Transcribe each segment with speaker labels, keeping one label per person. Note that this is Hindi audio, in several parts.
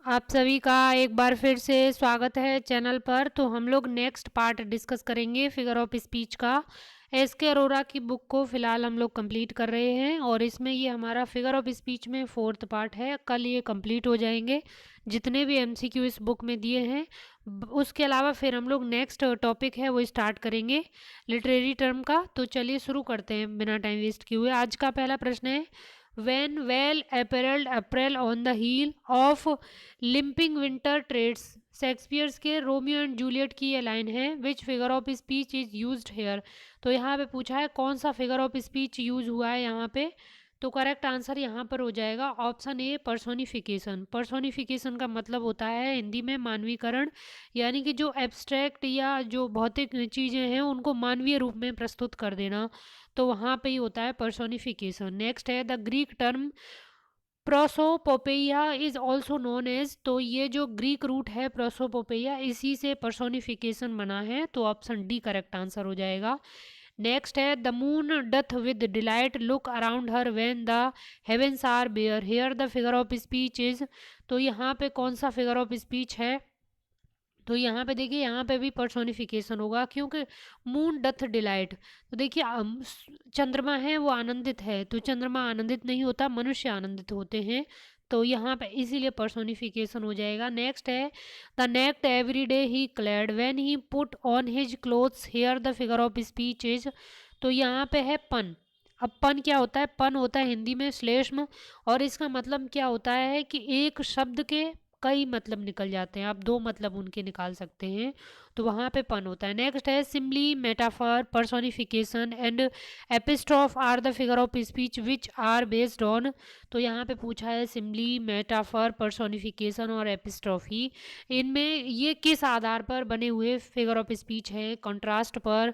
Speaker 1: आप सभी का एक बार फिर से स्वागत है चैनल पर। तो हम लोग नेक्स्ट पार्ट डिस्कस करेंगे फिगर ऑफ स्पीच का। एस के अरोरा की बुक को फ़िलहाल हम लोग कंप्लीट कर रहे हैं और इसमें ये हमारा फिगर ऑफ स्पीच में फोर्थ पार्ट है। कल ये कंप्लीट हो जाएंगे जितने भी एमसीक्यू इस बुक में दिए हैं। उसके अलावा फिर हम लोग नेक्स्ट टॉपिक है वो स्टार्ट करेंगे लिटरेरी टर्म का। तो चलिए शुरू करते हैं बिना टाइम वेस्ट किए हुए। आज का पहला प्रश्न है, when well apparelled April on the heel of limping winter treads। Shakespeare's के रोमियो एंड जूलियट की ये लाइन है, which figure of speech is used here. तो यहाँ पे पूछा है कौन सा फिगर ऑफ स्पीच यूज हुआ है यहाँ पे। तो करेक्ट आंसर यहाँ पर हो जाएगा ऑप्शन ए, पर्सोनिफिकेशन। पर्सोनिफिकेशन का मतलब होता है हिंदी में मानवीकरण, यानी कि जो एब्स्ट्रैक्ट या जो भौतिक चीज़ें हैं उनको मानवीय रूप में प्रस्तुत कर देना। तो वहाँ पे ही होता है पर्सोनिफिकेशन। नेक्स्ट है the Greek term prosopopoeia is also known as. तो ये जो ग्रीक रूट है प्रोसोपोपेया, इसी से पर्सोनिफिकेशन बना है। तो ऑप्शन डी करेक्ट आंसर हो जाएगा। नेक्स्ट है the moon doth with delight look around her when the heavens are bare, here the figure of speech is. तो यहाँ पे कौन सा फिगर ऑफ स्पीच है। तो यहाँ पे देखिए, यहाँ पे भी पर्सोनिफिकेशन होगा क्योंकि मून डथ डिलाइट। तो देखिए चंद्रमा है वो आनंदित है, तो चंद्रमा आनंदित नहीं होता, मनुष्य आनंदित होते हैं। तो यहाँ पे इसीलिए पर्सोनिफिकेशन हो जाएगा। नेक्स्ट है the naked every day he clad when he put on his clothes, here the figure of speech is. तो यहाँ पे है पन। अब पन क्या होता है, पन होता है हिंदी में श्लेष्म, और इसका मतलब क्या होता है कि एक शब्द के कई मतलब निकल जाते हैं, आप दो मतलब उनके निकाल सकते हैं, तो वहाँ पे पन होता है। नेक्स्ट है simile, metaphor, personification and apostrophe are the figure of speech which are based on. तो यहाँ पे पूछा है सिम्बली, मेटाफर, पर्सोनिफिकेशन और एपिस्ट्रॉफी, इनमें ये किस आधार पर बने हुए फिगर ऑफ स्पीच है। कंट्रास्ट पर,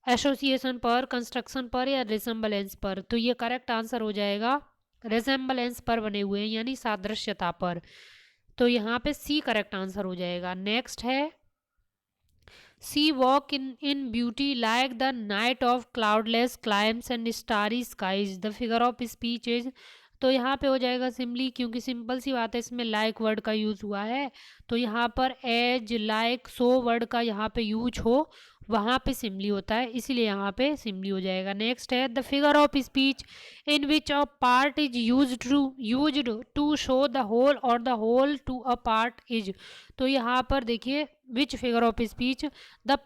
Speaker 1: एसोसिएशन पर, कंस्ट्रक्शन पर या रिसेम्बलेंस पर। तो ये करेक्ट आंसर हो जाएगा रिसेम्बलेंस पर बने हुए हैं, यानी सादृश्यता पर। तो यहाँ पे सी करेक्ट आंसर हो जाएगा। नेक्स्ट है she walk in beauty like the night of cloudless climes and starry skies, the figure of speech is. तो यहाँ पे हो जाएगा सिम्बली, क्योंकि सिंपल सी बात है इसमें लाइक वर्ड का यूज हुआ है। तो यहाँ पर एज, लाइक, सो वर्ड का यहाँ पे यूज हो, वहाँ पे सिम्बली होता है, इसीलिए यहाँ पे सिम्बली हो जाएगा। नेक्स्ट है the figure of speech in which a part is used to show the whole or the whole to a part is. तो यहाँ पर देखिए which figure of speech, the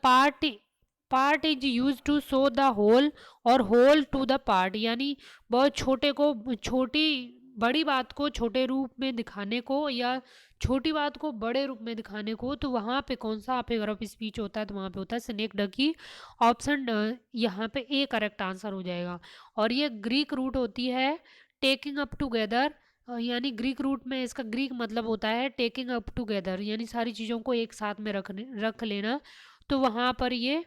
Speaker 1: part is use to show the whole or whole to the part, यानी बहुत छोटे को छोटी, बड़ी बात को छोटे रूप में दिखाने को या छोटी बात को बड़े रूप में दिखाने को। तो वहाँ पे कौन सा फिगर ऑफ स्पीच होता है, तो वहाँ पे होता है स्नेक डकी। ऑप्शन यहाँ पे ए करेक्ट आंसर हो जाएगा। और ये ग्रीक रूट होती है टेकिंग अप टुगेदर, यानी ग्रीक रूट में इसका ग्रीक मतलब होता है टेकिंग अप टुगेदर, यानी सारी चीज़ों को एक साथ में रख लेना। तो वहाँ पर ये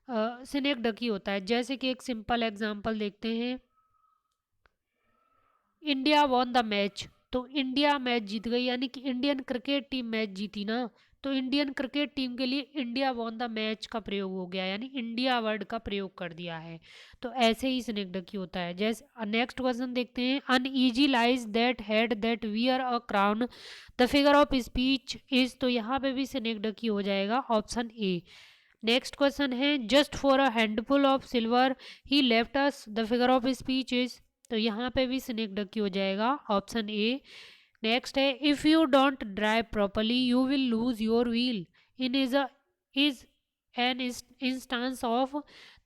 Speaker 1: सिनेक डकी होता है। जैसे कि एक सिंपल एग्जांपल देखते हैं, इंडिया वॉन द मैच। तो इंडिया मैच जीत गई, यानी कि इंडियन क्रिकेट टीम मैच जीती ना। तो इंडियन क्रिकेट टीम के लिए इंडिया वॉन द मैच का प्रयोग हो गया, यानी इंडिया वर्ड का प्रयोग कर दिया है। तो ऐसे ही स्नेक डकी होता है। जैसे नेक्स्ट क्वेश्चन देखते हैं, uneasy lies that head that wear a crown, the figure of speech is. तो यहाँ पे भी स्नेक डकी हो जाएगा, ऑप्शन ए। नेक्स्ट क्वेश्चन है just for a handful of silver he left us, the figure of speech is. तो यहाँ पे भी स्नेक डकी हो जाएगा, ऑप्शन ए। नेक्स्ट है if you don't drive properly you will lose your wheel in is N instance of.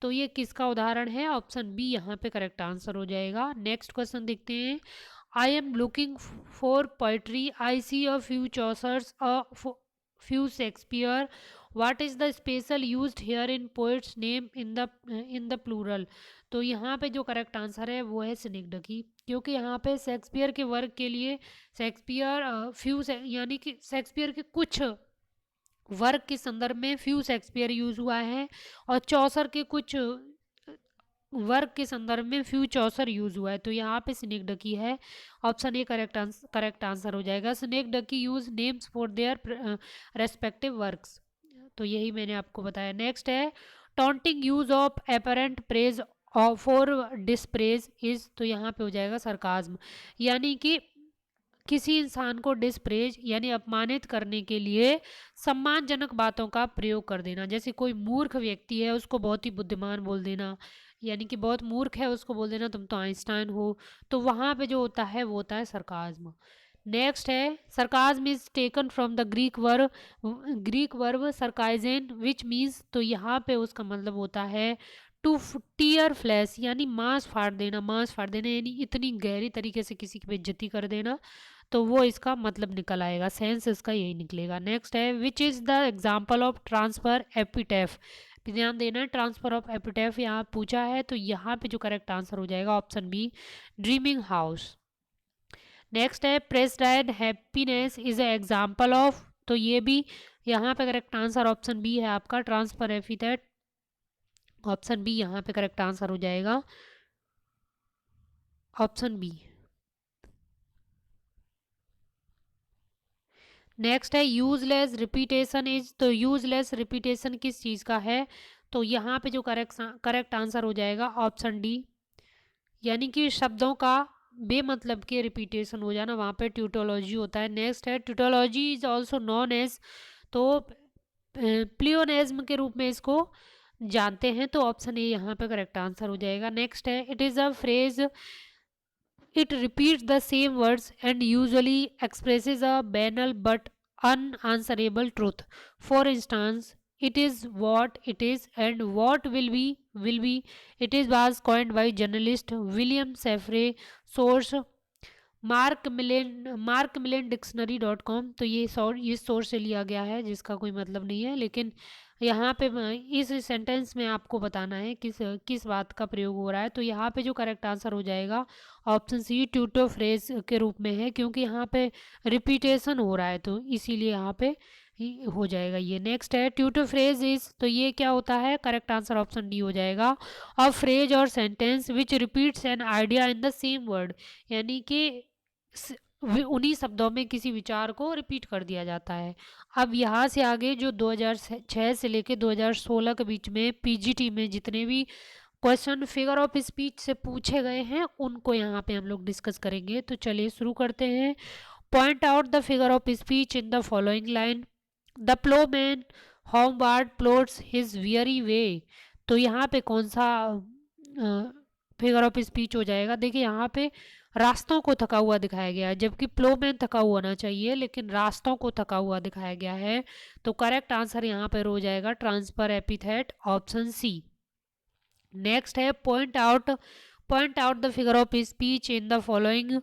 Speaker 1: तो ये किसका उदाहरण है, ऑप्शन बी यहाँ पे करेक्ट आंसर हो जाएगा। नेक्स्ट क्वेश्चन देखते हैं, I am looking for poetry I see a few Chaucers a few Shakespeare, what is the special used here in poets name in the plural. तो यहाँ पे जो करेक्ट आंसर है वो है स्नेकडकी, क्योंकि यहाँ पे शेक्सपियर के वर्क के लिए शेक्सपियर यानी कि शेक्सपियर के कुछ वर्क के संदर्भ में फ्यू शेक्सपियर यूज हुआ है, और चौसर के कुछ वर्क के संदर्भ में फ्यू चौसर यूज हुआ है। तो यहाँ पे स्नेक डकी है, ऑप्शन ए करेक्ट आंसर हो जाएगा। Synecdoche use names for their respective works. तो यही मैंने आपको बताया। नेक्स्ट है taunting use of apparent praise for dispraise is. तो यहाँ पे हो जाएगा सरकाज्म, यानी कि किसी इंसान को डिस्प्रेज यानी अपमानित करने के लिए सम्मानजनक बातों का प्रयोग कर देना। जैसे कोई मूर्ख व्यक्ति है उसको बहुत ही बुद्धिमान बोल देना, यानी कि बहुत मूर्ख है उसको बोल देना तुम तो आइंस्टाइन हो। तो वहाँ पे जो होता है वो होता है सरकाज्म। नेक्स्ट है sarcasm is taken from the Greek verb sarkazein which means, तो यहाँ पे उसका मतलब होता है टू टीयर फ्लैश, यानी मांस फाड़ देना। मांस फाड़ देना यानी इतनी गहरी तरीके से किसी की बेइज्जती कर देना, तो वो इसका मतलब निकल आएगा, सेंस इसका यही निकलेगा। नेक्स्ट है which is the example of transfer epithet. ध्यान देना है, ट्रांसफर ऑफ एपिटेफ यहाँ पूछा है, तो यहाँ पे जो करेक्ट आंसर हो जाएगा option B, dreaming house. Next है presided happiness is a example of, तो ये भी यहाँ पे करेक्ट आंसर ऑप्शन बी है आपका, ट्रांसफर एपिथेट। ऑप्शन बी यहाँ पे करेक्ट आंसर हो जाएगा, ऑप्शन बी। नेक्स्ट है यूजलेस रिपीटेशन इज, तो यूजलेस रिपीटेशन किस चीज़ का है, तो यहाँ पे जो करेक्ट आंसर हो जाएगा ऑप्शन डी, यानी कि शब्दों का बेमतलब के रिपीटेशन हो जाना, वहाँ पे ट्यूटोलॉजी होता है। नेक्स्ट है tautology is also known as, तो प्लियोनेज्म के रूप में इसको जानते हैं, तो ऑप्शन ए यहाँ पे करेक्ट आंसर हो जाएगा। नेक्स्ट है it is a phrase it repeats the same words and usually expresses a banal but unanswerable truth. For instance, it is what it is and what will be. It is was coined by journalist William Safre. Source mark मिलेन डिक्शनरी.com, तो ये सोर्स से लिया गया है जिसका कोई मतलब नहीं है, लेकिन यहाँ पे इस सेंटेंस में आपको बताना है किस किस बात का प्रयोग हो रहा है। तो यहाँ पे जो करेक्ट आंसर हो जाएगा ऑप्शन सी, ट्यूटो फ्रेज के रूप में है, क्योंकि यहाँ पे रिपीटेशन हो रहा है तो इसीलिए यहाँ पे हो जाएगा ये। नेक्स्ट है ट्यूटो फ्रेज इज, तो ये क्या होता है, करेक्ट आंसर ऑप्शन डी हो जाएगा। और फ्रेज और sentence which repeats an idea in the same word, यानी कि उन्हीं शब्दों में किसी विचार को रिपीट कर दिया जाता है। अब यहाँ से आगे जो 2006 से लेके 2016 के बीच में पीजीटी में जितने भी क्वेश्चन फिगर ऑफ स्पीच से पूछे गए हैं उनको यहाँ पे हम लोग डिस्कस करेंगे। तो चलिए शुरू करते हैं। Point out the figure of speech in the following line. The ploughman homeward plods his weary way, तो यहाँ पे कौन सा फिगर ऑफ स्पीच हो जाएगा। देखिए यहाँ पे रास्तों को थका हुआ दिखाया गया है, जबकि प्लोमैन थका हुआ होना चाहिए लेकिन रास्तों को थका हुआ दिखाया गया है, तो करेक्ट आंसर यहाँ पर हो जाएगा transfer epithet, option C. Next है point out the figure of speech in the following.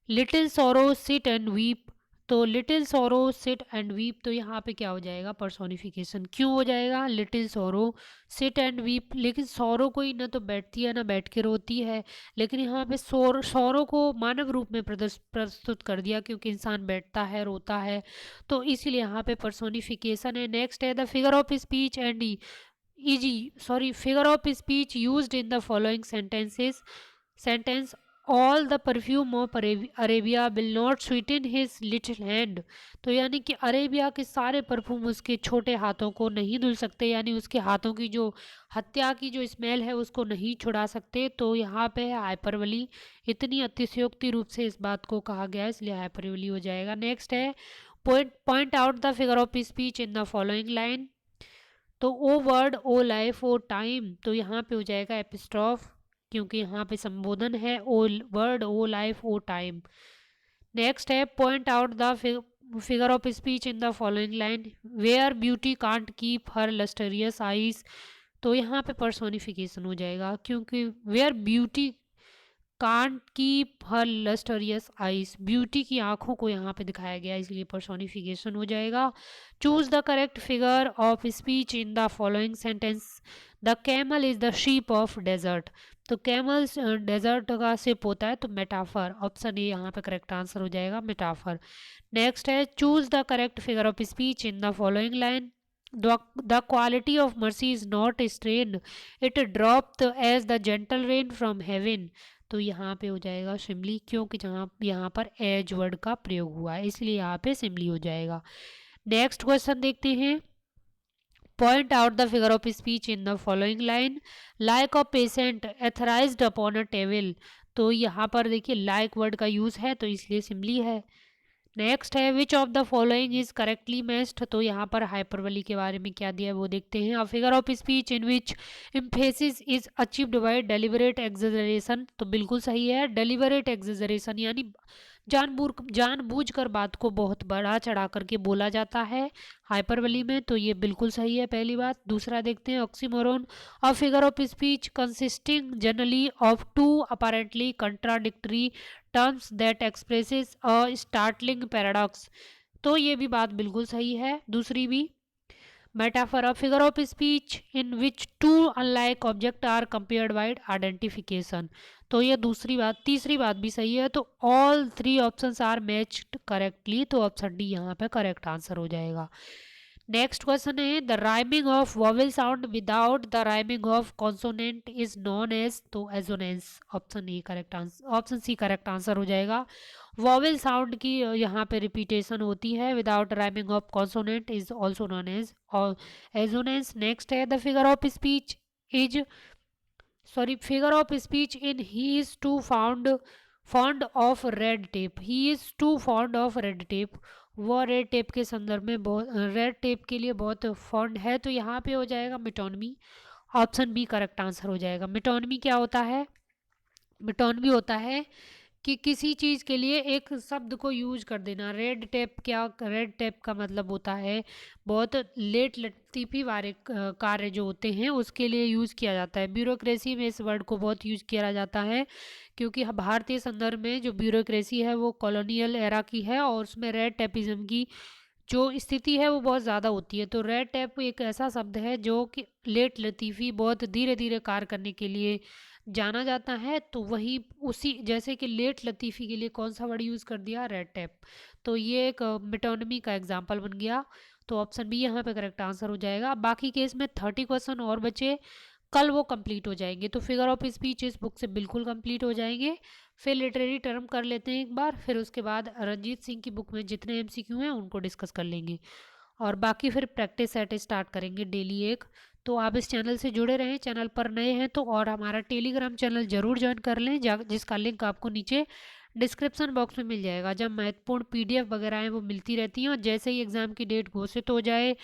Speaker 1: Little sorrow sit and weep, तो little sorrow sit and weep, तो यहाँ पे क्या हो जाएगा, पर्सोनिफिकेशन। क्यों हो जाएगा, little sorrow sit and weep, लेकिन सॉरो कोई ना तो बैठती है ना बैठ के रोती है, लेकिन यहाँ पे सॉरो को मानव रूप में प्रस्तुत कर दिया क्योंकि इंसान बैठता है रोता है, तो इसीलिए यहाँ पे पर्सोनिफिकेशन है। नेक्स्ट है the figure of speech and figure of speech used in the following sentence all the perfume of Arabia will not Sutton his little hand, तो यानी कि अरेबिया के सारे परफ्यूम उसके छोटे हाथों को नहीं धुल सकते, यानी उसके हाथों की जो हत्या की जो स्मेल है उसको नहीं छुड़ा सकते, तो यहाँ पे है हाइपरबली, इतनी अतिशयोक्ति रूप से इस बात को कहा गया है इसलिए हाइपरबली हो जाएगा। नेक्स्ट है point out the figure of speech in the following line, तो ओ world O life O time, तो यहाँ पे हो जाएगा एपिस्ट्रॉफ क्योंकि यहाँ पे संबोधन है, O world O life O time. Next है point out the figure of speech in the following line. Where beauty can't keep her lustrous eyes, तो यहाँ पे पर्सोनिफिकेशन हो जाएगा क्योंकि where beauty can't keep her lustrous eyes, beauty की आंखों को यहाँ पे दिखाया गया इसलिए पर्सोनिफिकेशन हो जाएगा। Choose the correct figure of speech in the following sentence. The camel is the ship of desert, तो कैमल डेजर्ट का शिप होता है तो मेटाफर, ऑप्शन ए यहाँ पे करेक्ट आंसर हो जाएगा मेटाफर। नेक्स्ट है choose the correct figure of speech in the following line. The quality of mercy is not strained, it dropped as the gentle rain from heaven, तो यहाँ पे हो जाएगा सिमली क्योंकि जहाँ यहाँ पर एज वर्ड का प्रयोग हुआ है इसलिए यहाँ पे सिमली हो जाएगा। नेक्स्ट क्वेश्चन देखते हैं। Point out the figure of speech in the following line. Like a patient etherized upon a table, तो यहाँ पर देखिए लाइक वर्ड का यूज़ है तो इसलिए सिम्बली है। नेक्स्ट है which of the following is correctly matched, तो यहाँ पर हाइपरबोली के बारे में क्या दिया है वो देखते हैं। A figure of speech in which emphasis is achieved by deliberate exaggeration, तो बिल्कुल सही है। डेलिबरेट एक्सजरेशन यानी जानबूझकर बात को बहुत बड़ा चढ़ा करके बोला जाता है हाइपरबोली में, तो ये बिल्कुल सही है पहली बात। दूसरा देखते हैं oxymoron, a figure of speech consisting generally of two apparently contradictory terms that expresses a startling paradox, तो ये भी बात बिल्कुल सही है दूसरी भी। Metaphor, a figure of speech in which two unlike object are compared by identification, तो ये दूसरी बात। तीसरी बात भी सही है, तो all three options are matched correctly, तो ऑप्शन डी यहाँ पे करेक्ट आंसर हो जाएगा। नेक्स्ट क्वेश्चन है the rhyming of vowel sound without the rhyming of consonant is known as, तो assonance, option A correct answer, option C correct answer हो जाएगा। वॉवेल साउंड की यहाँ पे रिपीटेशन होती है without rhyming of consonant is also known as assonance. Next है the figure of speech is figure of speech in he is too fond of red tape, he is too fond of red tape, वो रेड टेप के संदर्भ में बहुत रेड टेप के लिए बहुत फॉन्ड है, तो यहाँ पे हो जाएगा metonymy, option B correct answer हो जाएगा। मिटोनमी क्या होता है? मिटोनमी होता है कि किसी चीज़ के लिए एक शब्द को यूज कर देना। रेड टेप, क्या रेड टेप का मतलब होता है बहुत लेट लतीफ़ी वाले कार्य जो होते हैं उसके लिए यूज़ किया जाता है। ब्यूरोक्रेसी में इस वर्ड को बहुत यूज किया जाता है क्योंकि भारतीय संदर्भ में जो ब्यूरोक्रेसी है वो कॉलोनियल एरा की है और उसमें रेड टेपिज्म की जो स्थिति है वो बहुत ज़्यादा होती है। तो रेड टेप एक ऐसा शब्द है जो कि लेट लतीफ़ी बहुत धीरे धीरे कार्य करने के लिए जाना जाता है, तो वही उसी जैसे कि लेट लतीफ़ी के लिए कौन सा वर्ड यूज़ कर दिया? रेड टेप, तो ये एक मिटोनमी का एग्जाम्पल बन गया, तो ऑप्शन बी यहाँ पे करेक्ट आंसर हो जाएगा। बाकी केस में 30 क्वेश्चन और बचे, कल वो कंप्लीट हो जाएंगे, तो फिगर ऑफ स्पीच इस बुक से बिल्कुल कंप्लीट हो जाएंगे। फिर लिटरेरी टर्म कर लेते हैं एक बार, फिर उसके बाद रंजीत सिंह की बुक में जितने एमसीक्यू हैं उनको डिस्कस कर लेंगे और बाकी फिर प्रैक्टिस सेट स्टार्ट करेंगे डेली एक। तो आप इस चैनल से जुड़े रहें, चैनल पर नए हैं तो और हमारा टेलीग्राम चैनल जरूर ज्वाइन कर लें जिसका लिंक आपको नीचे डिस्क्रिप्शन बॉक्स में मिल जाएगा। जब महत्वपूर्ण पीडीएफ वगैरह हैं वो मिलती रहती हैं और जैसे ही एग्ज़ाम की डेट घोषित हो जाए,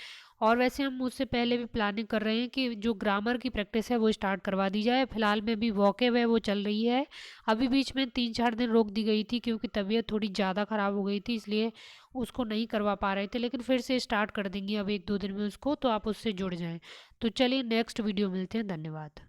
Speaker 1: और वैसे हम उससे पहले भी प्लानिंग कर रहे हैं कि जो ग्रामर की प्रैक्टिस है वो स्टार्ट करवा दी जाए। फिलहाल में भी वॉकेब है वो चल रही है, अभी बीच में 3-4 दिन रोक दी गई थी क्योंकि तबीयत थोड़ी ज़्यादा ख़राब हो गई थी, इसलिए उसको नहीं करवा पा रहे थे, लेकिन फिर से स्टार्ट कर देंगे अब 1-2 दिन में उसको, तो आप उससे जुड़ जाएं। तो चलिए नेक्स्ट वीडियो मिलते हैं, धन्यवाद।